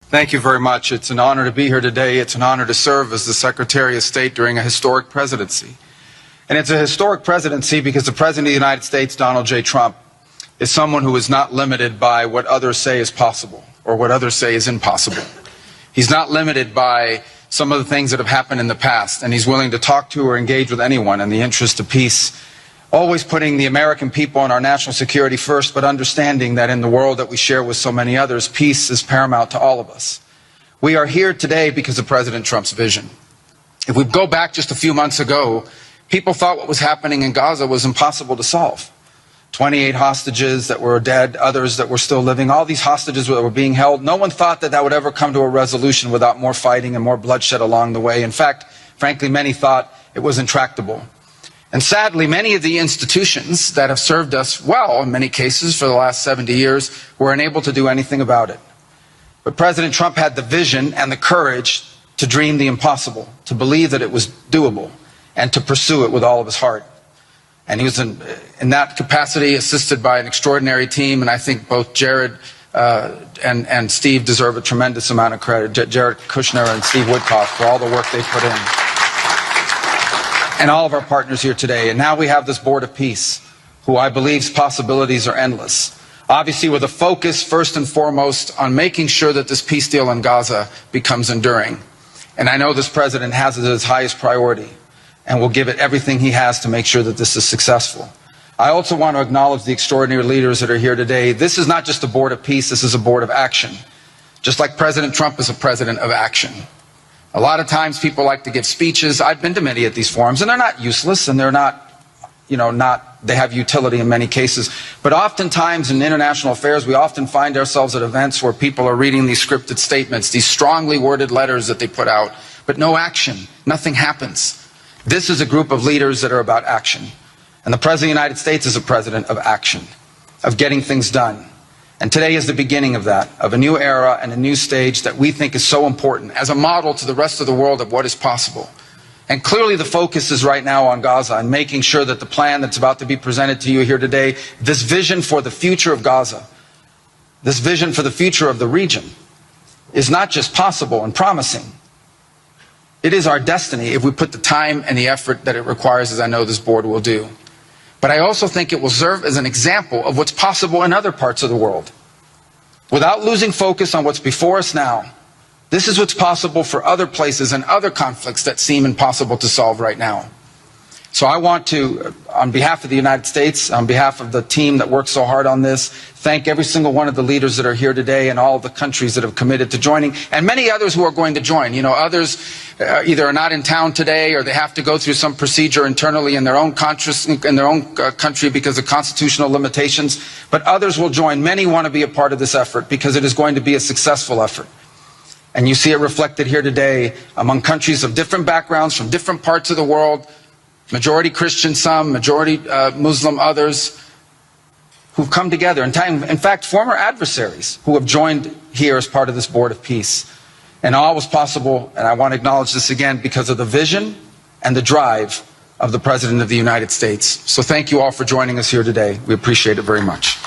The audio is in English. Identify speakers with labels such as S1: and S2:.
S1: Thank you very much. It's an honor to be here today. It's an honor to serve as the Secretary of State during a historic presidency. And it's a historic presidency because the President of the United States, Donald J. Trump, is someone who is not limited by what others say is possible or what others say is impossible. He's not limited by some of the things that have happened in the past, and he's willing to talk to or engage with anyone in the interest of peace, always putting the American people and our national security first, but understanding that in the world that we share with so many others, peace is paramount to all of us. We are here today because of President Trump's vision. If we go back just a few months ago, people thought what was happening in Gaza was impossible to solve. 28 hostages that were dead, others that were still living, all these hostages that were being held. No one thought that that would ever come to a resolution without more fighting and more bloodshed along the way. In fact, frankly, many thought it was intractable. And sadly, many of the institutions that have served us well, in many cases, for the last 70 years, were unable to do anything about it. But President Trump had the vision and the courage to dream the impossible, to believe that it was doable, and to pursue it with all of his heart. And he was in that capacity assisted by an extraordinary team, and I think both Jared and Steve deserve a tremendous amount of credit, Jared Kushner and Steve Woodcock, for all the work they put in. And all of our partners here today. And now we have this Board of Peace, who I believe's possibilities are endless. Obviously with a focus first and foremost on making sure that this peace deal in Gaza becomes enduring. And I know this president has it as his highest priority and will give it everything he has to make sure that this is successful. I also want to acknowledge the extraordinary leaders that are here today. This is not just a Board of Peace, this is a Board of Action. Just like President Trump is a president of action. A lot of times people like to give speeches. I've been to many of these forums, and they're not useless, and they're not, they have utility in many cases. But oftentimes in international affairs, we often find ourselves at events where people are reading these scripted statements, these strongly worded letters that they put out, but no action. Nothing happens. This is a group of leaders that are about action. And the President of the United States is a president of action, of getting things done. And today is the beginning of that, of a new era and a new stage that we think is so important as a model to the rest of the world of what is possible. And clearly the focus is right now on Gaza and making sure that the plan that's about to be presented to you here today, this vision for the future of Gaza, this vision for the future of the region, is not just possible and promising. It is our destiny if we put the time and the effort that it requires, as I know this board will do. But I also think it will serve as an example of what's possible in other parts of the world. Without losing focus on what's before us now, this is what's possible for other places and other conflicts that seem impossible to solve right now. So I want to, on behalf of the United States, on behalf of the team that worked so hard on this, thank every single one of the leaders that are here today and all of the countries that have committed to joining, and many others who are going to join. You know, others either are not in town today or they have to go through some procedure internally in their own country because of constitutional limitations, but others will join. Many want to be a part of this effort because it is going to be a successful effort. And you see it reflected here today among countries of different backgrounds from different parts of the world, majority Christian some, majority Muslim others, who've come together. In fact, former adversaries who have joined here as part of this Board of Peace. And all was possible, and I want to acknowledge this again, because of the vision and the drive of the President of the United States. So thank you all for joining us here today. We appreciate it very much.